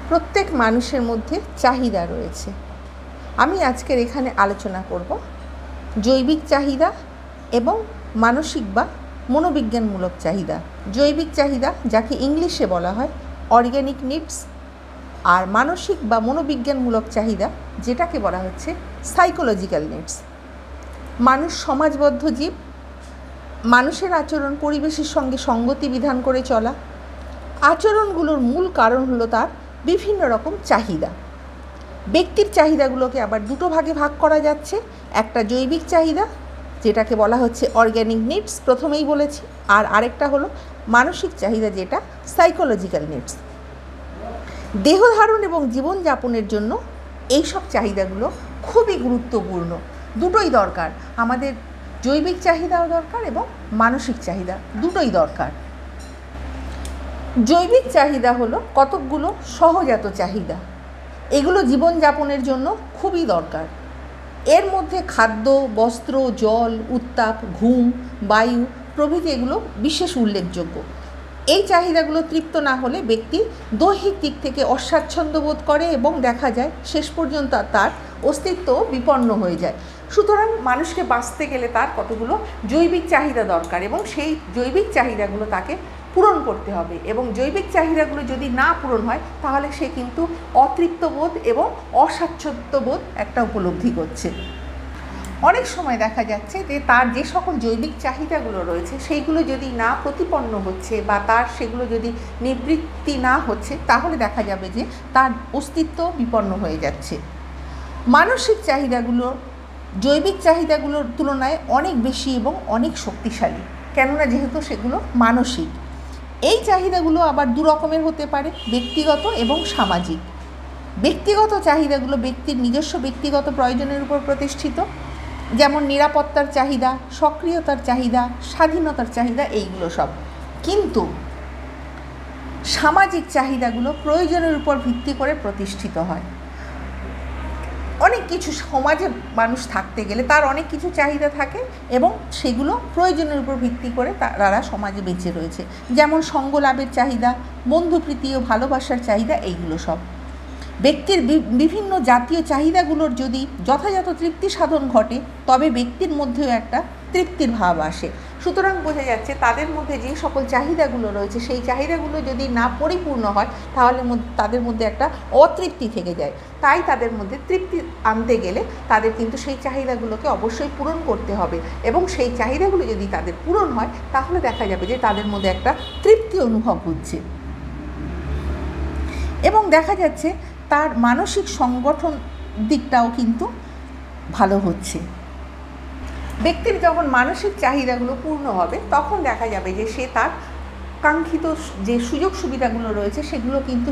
প্রত্যেক মানুষের মধ্যে চাহিদা রয়েছে। আমি আজকের এখানে আলোচনা করব জৈবিক চাহিদা এবং মানসিক বা মনোবিজ্ঞানমূলক চাহিদা। জৈবিক চাহিদা যাকে ইংলিশে বলা হয় অর্গ্যানিক নিডস, আর মানসিক বা মনোবিজ্ঞানমূলক চাহিদা যেটাকে বলা হচ্ছে সাইকোলজিক্যাল নিডস। মানুষ সমাজবদ্ধ জীব। মানুষের আচরণ পরিবেশের সঙ্গে সঙ্গতি বিধান করে চলা। আচরণগুলোর মূল কারণ হলো তার বিভিন্ন রকম চাহিদা। ব্যক্তির চাহিদাগুলোকে আবার দুটো ভাগে ভাগ করা যাচ্ছে। একটা জৈবিক চাহিদা যেটাকে বলা হচ্ছে অর্গ্যানিক নিডস, প্রথমেই বলেছি, আর আরেকটা হলো মানসিক চাহিদা যেটা সাইকোলজিক্যাল নিডস। দেহধারণ এবং জীবনযাপনের জন্য এইসব চাহিদাগুলো খুবই গুরুত্বপূর্ণ। দুটোই দরকার, আমাদের জৈবিক চাহিদাও দরকার এবং মানসিক চাহিদা দুটোই দরকার। জৈবিক চাহিদা হলো কতকগুলো সহজাত চাহিদা, এগুলো জীবনযাপনের জন্য খুবই দরকার। এর মধ্যে খাদ্য, বস্ত্র, জল, উত্তাপ, ঘুম, বায়ু প্রভৃতি এগুলো বিশেষ উল্লেখযোগ্য। এই চাহিদাগুলো তৃপ্ত না হলে ব্যক্তি দৈহিক দিক থেকে অস্বাচ্ছন্দ্য বোধ করে এবং দেখা যায় শেষ পর্যন্ত তার অস্তিত্ব বিপন্ন হয়ে যায়। সুতরাং মানুষকে বাঁচতে গেলে তার কতগুলো জৈবিক চাহিদা দরকার এবং সেই জৈবিক চাহিদাগুলো তাকে পূরণ করতে হবে, এবং জৈবিক চাহিদাগুলো যদি না পূরণ হয় তাহলে সে কিন্তু অতৃপ্তবোধ এবং অস্বাচ্ছন্দ্যবোধ একটা উপলব্ধি করছে। অনেক সময় দেখা যাচ্ছে যে তার যে সকল জৈবিক চাহিদাগুলো রয়েছে সেইগুলো যদি না প্রতিপন্ন হচ্ছে বা তার সেগুলো যদি নিবৃত্তি না হচ্ছে তাহলে দেখা যাবে যে তার অস্তিত্ব বিপন্ন হয়ে যাচ্ছে। মানসিক চাহিদাগুলো জৈবিক চাহিদাগুলোর তুলনায় অনেক বেশি এবং অনেক শক্তিশালী, কেননা যেহেতু সেগুলো মানসিক। এই চাহিদাগুলো আবার দু রকমের হতে পারে, ব্যক্তিগত এবং সামাজিক। ব্যক্তিগত চাহিদাগুলো ব্যক্তির নিজস্ব ব্যক্তিগত প্রয়োজনের উপর প্রতিষ্ঠিত, যেমন নিরাপত্তার চাহিদা, সক্রিয়তার চাহিদা, স্বাধীনতার চাহিদা, এইগুলো সব। কিন্তু সামাজিক চাহিদাগুলো প্রয়োজনের উপর ভিত্তি করে প্রতিষ্ঠিত হয়। অনেক কিছু সমাজে মানুষ থাকতে গেলে তার অনেক কিছু চাহিদা থাকে এবং সেগুলো প্রয়োজনের উপর ভিত্তি করে তারা সমাজে বেঁচে রয়েছে, যেমন সঙ্গ লাভের চাহিদা, বন্ধুপ্রীতি ও ভালোবাসার চাহিদা, এইগুলো সব। ব্যক্তির বিভিন্ন জাতীয় চাহিদাগুলোর যদি যথাযথ তৃপ্তি সাধন ঘটে তবে ব্যক্তির মধ্যেও একটা তৃপ্তির ভাব আসে। সুতরাং বোঝা যাচ্ছে তাদের মধ্যে যে সকল চাহিদাগুলো রয়েছে সেই চাহিদাগুলো যদি না পরিপূর্ণ হয় তাহলে তাদের মধ্যে একটা অতৃপ্তি থেকে যায়। তাই তাদের মধ্যে তৃপ্তি আনতে গেলে তাদের কিন্তু সেই চাহিদাগুলোকে অবশ্যই পূরণ করতে হবে, এবং সেই চাহিদাগুলো যদি তাদের পূরণ হয় তাহলে দেখা যাবে যে তাদের মধ্যে একটা তৃপ্তি অনুভব হচ্ছে এবং দেখা যাচ্ছে তার মানসিক সংগঠন দিকটাও কিন্তু ভালো হচ্ছে। ব্যক্তির যখন মানসিক চাহিদাগুলো পূর্ণ হবে তখন দেখা যাবে যে সে তার কাঙ্ক্ষিত যে সুযোগ সুবিধাগুলো রয়েছে সেগুলো কিন্তু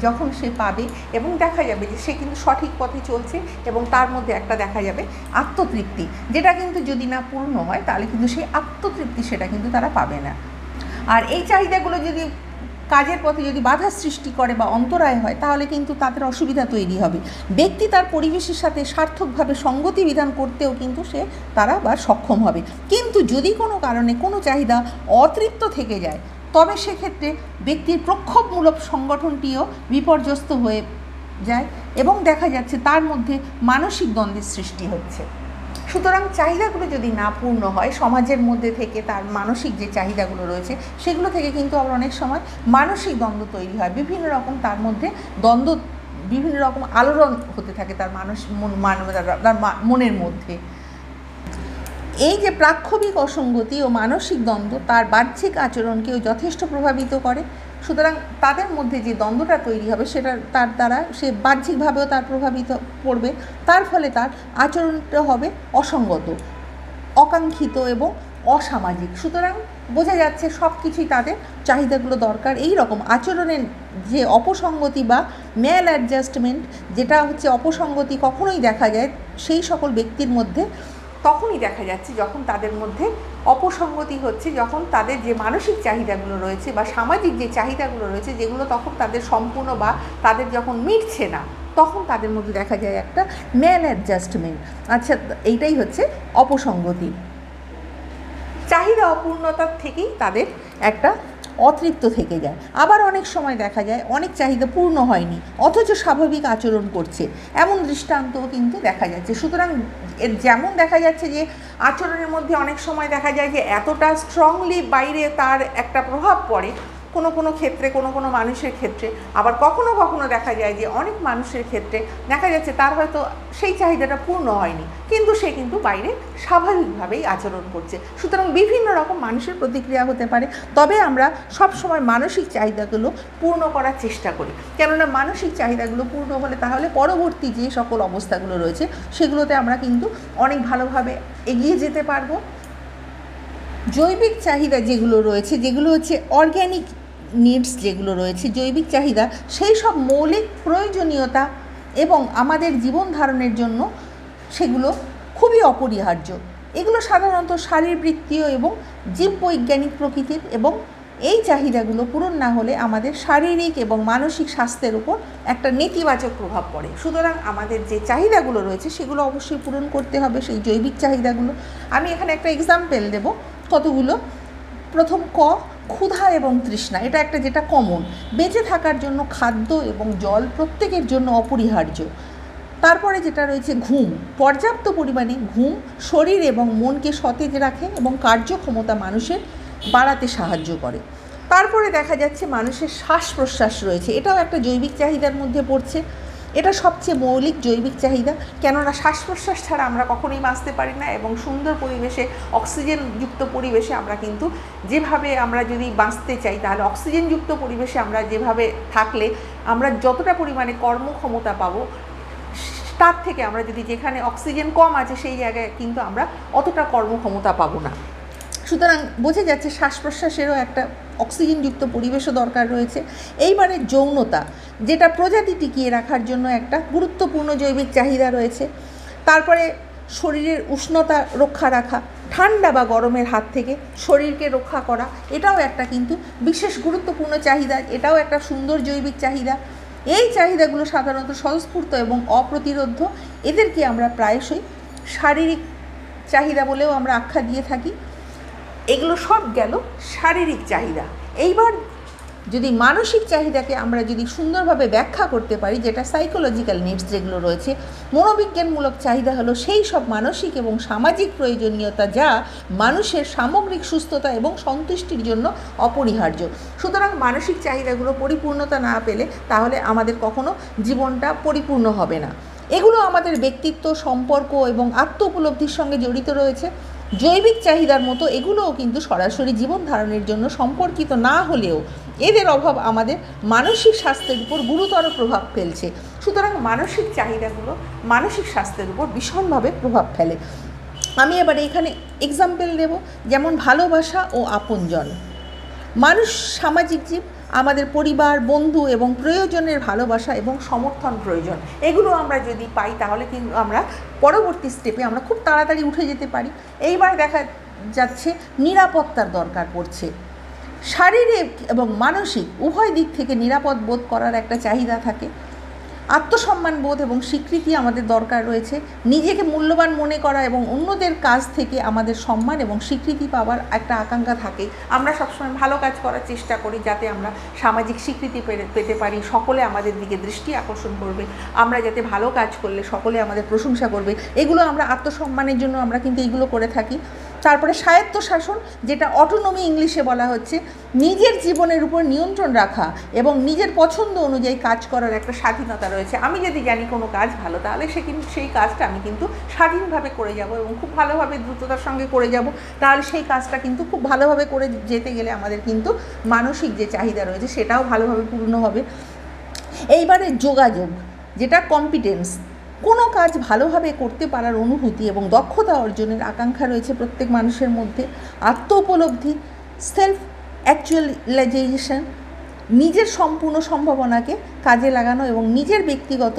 যখন সে পাবে এবং দেখা যাবে যে সে কিন্তু সঠিক পথে চলছে এবং তার মধ্যে একটা দেখা যাবে আত্মতৃপ্তি, যেটা কিন্তু যদি না পূর্ণ হয় তাহলে কিন্তু সেই আত্মতৃপ্তি সেটা কিন্তু তারা পাবে না। আর এই চাহিদাগুলো যদি কাজের পথে যদি বাধা সৃষ্টি করে বা অন্তরায় হয় তাহলে কিন্তু তাদের অসুবিধা তৈরি হবে। ব্যক্তি তার পরিবেশের সাথে সার্থকভাবে সঙ্গতি বিধান করতেও কিন্তু তারা সক্ষম হবে। কিন্তু যদি কোনো কারণে কোনো চাহিদা অতৃপ্ত থেকে যায় তবে সেক্ষেত্রে ব্যক্তির প্রক্ষোভমূলক সংগঠনটিও বিপর্যস্ত হয়ে যায় এবং দেখা যাচ্ছে তার মধ্যে মানসিক দ্বন্দ্বের সৃষ্টি হচ্ছে। সুতরাং চাহিদাগুলো যদি না পূর্ণ হয় সমাজের মধ্যে থেকে তার মানসিক যে চাহিদাগুলো রয়েছে সেগুলো থেকে কিন্তু আবার অনেক সময় মানসিক দ্বন্দ্ব তৈরি হয়। বিভিন্ন রকম তার মধ্যে দ্বন্দ্ব, বিভিন্ন রকম আলোড়ন হতে থাকে তার মনের মধ্যে। এই যে প্রাক্ষোভিক অসঙ্গতি ও মানসিক দ্বন্দ্ব তার বাহ্যিক আচরণকেও যথেষ্ট প্রভাবিত করে। সুতরাং তাদের মধ্যে যে দ্বন্দ্বটা তৈরি হবে সেটা তার দ্বারা সে বাহ্যিকভাবেও তার প্রভাবিত পড়বে, তার ফলে তার আচরণটা হবে অসঙ্গত, অকাঙ্ক্ষিত এবং অসামাজিক। সুতরাং বোঝা যাচ্ছে সব কিছুই তাদের চাহিদাগুলো দরকার। এই রকম আচরণের যে অপসঙ্গতি বা ম্যাল অ্যাডজাস্টমেন্ট, যেটা হচ্ছে অপসঙ্গতি কখনোই দেখা যায় সেই সকল ব্যক্তির মধ্যে তখনই দেখা যাচ্ছে যখন তাদের মধ্যে অপসঙ্গতি হচ্ছে, যখন তাদের যে মানসিক চাহিদাগুলো রয়েছে বা সামাজিক যে চাহিদাগুলো রয়েছে যেগুলো তখন তাদের সম্পূর্ণ বা তাদের যখন মিটছে না তখন তাদের মধ্যে দেখা যায় একটা ম্যাল অ্যাডজাস্টমেন্ট। আচ্ছা, এইটাই হচ্ছে অপসঙ্গতি। চাহিদা অপূর্ণতার থেকেই তাদের একটা অতৃপ্ত থেকে যায়। আবার অনেক সময় দেখা যায় অনেক চাহিদা পূর্ণ হয়নি অথচ স্বাভাবিক আচরণ করছে, এমন দৃষ্টান্তও কিন্তু দেখা যাচ্ছে। সুতরাং এর যেমন দেখা যাচ্ছে যে আচরণের মধ্যে অনেক সময় দেখা যায় যে এতটা স্ট্রংলি বাইরে তার একটা প্রভাব পড়ে কোনো কোনো ক্ষেত্রে, কোনো কোনো মানুষের ক্ষেত্রে। আবার কখনো কখনো দেখা যায় যে অনেক মানুষের ক্ষেত্রে দেখা যাচ্ছে তার হয়তো সেই চাহিদাটা পূর্ণ হয়নি, কিন্তু সে কিন্তু বাইরে স্বাভাবিকভাবেই আচরণ করছে। সুতরাং বিভিন্ন রকম মানুষের প্রতিক্রিয়া হতে পারে, তবে আমরা সব সময় মানসিক চাহিদাগুলো পূর্ণ করার চেষ্টা করি। কেননা মানসিক চাহিদাগুলো পূর্ণ হলে তাহলে পরবর্তী যে সকল অবস্থাগুলো রয়েছে সেগুলোতে আমরা কিন্তু অনেক ভালোভাবে এগিয়ে যেতে পারবো। জৈবিক চাহিদা যেগুলো রয়েছে, যেগুলো হচ্ছে অর্গ্যানিক নিডস যেগুলো রয়েছে, জৈবিক চাহিদা, সেই সব মৌলিক প্রয়োজনীয়তা এবং আমাদের জীবন ধারণের জন্য সেগুলো খুবই অপরিহার্য। এগুলো সাধারণত শারীরবৃত্তীয় এবং জীববৈজ্ঞানিক প্রকৃতির, এবং এই চাহিদাগুলো পূরণ না হলে আমাদের শারীরিক এবং মানসিক স্বাস্থ্যের উপর একটা নেতিবাচক প্রভাব পড়ে। সুতরাং আমাদের যে চাহিদাগুলো রয়েছে সেগুলো অবশ্যই পূরণ করতে হবে, সেই জৈবিক চাহিদাগুলো। আমি এখানে একটা এক্সাম্পল দেব কতগুলো। প্রথম ক, ক্ষুধা এবং তৃষ্ণা। এটা একটা যেটা কমন, বেঁচে থাকার জন্য খাদ্য এবং জল প্রত্যেকের জন্য অপরিহার্য। তারপরে যেটা রয়েছে ঘুম, পর্যাপ্ত পরিমাণে ঘুম শরীর এবং মনকে সতেজ রাখে এবং কার্যক্ষমতা মানুষের বাড়াতে সাহায্য করে। তারপরে দেখা যাচ্ছে মানুষের শ্বাস প্রশ্বাস রয়েছে, এটাও একটা জৈবিক চাহিদার মধ্যে পড়ছে। এটা সবচেয়ে মৌলিক জৈবিক চাহিদা, কেননা শ্বাস প্রশ্বাস ছাড়া আমরা কখনোই বাঁচতে পারি না, এবং সুন্দর পরিবেশে অক্সিজেনযুক্ত পরিবেশে আমরা কিন্তু যেভাবে আমরা যদি বাঁচতে চাই তাহলে অক্সিজেনযুক্ত পরিবেশে আমরা যেভাবে থাকলে আমরা যতটা পরিমাণে কর্মক্ষমতা পাবো, তার থেকে আমরা যদি যেখানে অক্সিজেন কম আছে সেই জায়গায় কিন্তু আমরা অতটা কর্মক্ষমতা পাবো না। সুতরাং বোঝা যাচ্ছে শ্বাস প্রশ্বাসেরও একটা অক্সিজেনযুক্ত পরিবেশও দরকার রয়েছে। এইবারে যৌনতা, যেটা প্রজাতি টিকিয়ে রাখার জন্য একটা গুরুত্বপূর্ণ জৈবিক চাহিদা রয়েছে। তারপরে শরীরের উষ্ণতা রক্ষা রাখা, ঠান্ডা বা গরমের হাত থেকে শরীরকে রক্ষা করা, এটাও একটা কিন্তু বিশেষ গুরুত্বপূর্ণ চাহিদা, এটাও একটা সুন্দর জৈবিক চাহিদা। এই চাহিদাগুলো সাধারণত স্বতঃস্ফূর্ত এবং অপ্রতিরোধ্য, এদেরকে আমরা প্রায়শই শারীরিক চাহিদা বলেও আমরা আখ্যা দিয়ে থাকি। এগুলো সব গেল শারীরিক চাহিদা। এইবার যদি মানসিক চাহিদাকে আমরা যদি সুন্দরভাবে ব্যাখ্যা করতে পারি, যেটা সাইকোলজিক্যাল নিডস যেগুলো রয়েছে, মনোবিজ্ঞানমূলক চাহিদা হলো সেই সব মানসিক এবং সামাজিক প্রয়োজনীয়তা যা মানুষের সামগ্রিক সুস্থতা এবং সন্তুষ্টির জন্য অপরিহার্য। সুতরাং মানসিক চাহিদাগুলো পরিপূর্ণতা না পেলে তাহলে আমাদের কখনো জীবনটা পরিপূর্ণ হবে না। এগুলো আমাদের ব্যক্তিত্ব, সম্পর্ক এবং আত্ম উপলব্ধির সঙ্গে জড়িত রয়েছে। জৈবিক চাহিদার মতো এগুলোও কিন্তু সরাসরি জীবন ধারণের জন্য সম্পর্কিত না হলেও এদের অভাব আমাদের মানসিক স্বাস্থ্যের উপর গুরুতর প্রভাব ফেলছে। সুতরাং মানসিক চাহিদাগুলো মানসিক স্বাস্থ্যের উপর ভীষণভাবে প্রভাব ফেলে। আমি এবার এখানে এক্সাম্পল দেব, যেমন ভালোবাসা ও আপনজন। মানুষ সামাজিক জীব, আমাদের পরিবার, বন্ধু এবং প্রয়োজনের ভালোবাসা এবং সমর্থন প্রয়োজন। এগুলো আমরা যদি পাই তাহলে কিন্তু আমরা পরবর্তী স্টেপে আমরা খুব তাড়াতাড়ি উঠে যেতে পারি। এইবার দেখা যাচ্ছে নিরাপত্তার দরকার পড়ছে। শারীরিক এবং মানসিক উভয় দিক থেকে নিরাপদ বোধ করার একটা চাহিদা থাকে। আত্মসম্মান বোধ এবং স্বীকৃতি আমাদের দরকার রয়েছে। নিজেকে মূল্যবান মনে করা এবং অন্যদের কাছ থেকে আমাদের সম্মান এবং স্বীকৃতি পাওয়ার একটা আকাঙ্ক্ষা থাকে। আমরা সবসময় ভালো কাজ করার চেষ্টা করি যাতে আমরা সামাজিক স্বীকৃতি পেতে পারি, সকলে আমাদের দিকে দৃষ্টি আকর্ষণ করবে, আমরা যাতে ভালো কাজ করলে সকলে আমাদের প্রশংসা করবে। এগুলো আমরা আত্মসম্মানের জন্য আমরা কিন্তু এগুলো করে থাকি। তারপরে স্বায়ত্তশাসন, যেটা অটোনমি ইংলিশে বলা হচ্ছে, নিজের জীবনের উপর নিয়ন্ত্রণ রাখা এবং নিজের পছন্দ অনুযায়ী কাজ করার একটা স্বাধীনতা রয়েছে। আমি যদি জানি কোনো কাজ ভালো, তাহলে সেই কাজটা আমি কিন্তু স্বাধীনভাবে করে যাব এবং খুব ভালোভাবে দ্রুততার সঙ্গে করে যাব। তাহলে সেই কাজটা কিন্তু খুব ভালোভাবে করে যেতে গেলে আমাদের কিন্তু মানসিক যে চাহিদা রয়েছে সেটাও ভালোভাবে পূর্ণ হবে। এইবারে যোগাযোগ, যেটা কম্পিটেন্স, কোনো কাজ ভালোভাবে করতে পারার অনুভূতি এবং দক্ষতা অর্জনের আকাঙ্ক্ষা রয়েছে প্রত্যেক মানুষের মধ্যে। আত্ম উপলব্ধি, সেলফ অ্যাকচুয়ালাইজেশন, নিজের সম্পূর্ণ সম্ভাবনাকে কাজে লাগানো এবং নিজের ব্যক্তিগত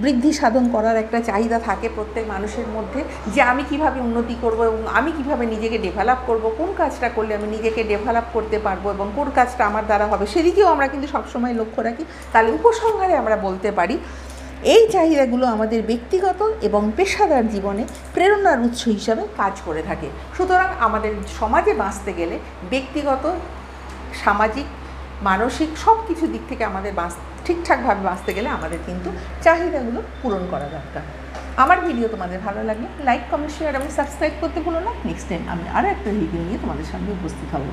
বৃদ্ধি সাধন করার একটা চাহিদা থাকে প্রত্যেক মানুষের মধ্যে, যে আমি কিভাবে উন্নতি করব এবং আমি কিভাবে নিজেকে ডেভেলপ করব, কোন কাজটা করলে আমি নিজেকে ডেভেলপ করতে পারবো এবং কোন কাজটা আমার দ্বারা হবে, সেদিকেও আমরা কিন্তু সবসময় লক্ষ্য রাখি। তাহলে উপসংহারে আমরা বলতে পারি এই চাহিদাগুলো আমাদের ব্যক্তিগত এবং পেশাদার জীবনে প্রেরণার উৎস হিসাবে কাজ করে থাকে। সুতরাং আমাদের সমাজে বাঁচতে গেলে ব্যক্তিগত সামাজিক, মানসিক সব কিছু দিক থেকে আমাদের ঠিকঠাকভাবে বাঁচতে গেলে আমাদের কিন্তু চাহিদাগুলো পূরণ করা দরকার। আমার ভিডিও তোমাদের ভালো লাগলে লাইক, কমেন্ট, শেয়ার এবং সাবস্ক্রাইব করতে ভুলো না। নেক্সট টাইম আমি আরও একটা ভিডিও নিয়ে তোমাদের সামনে উপস্থিত হব।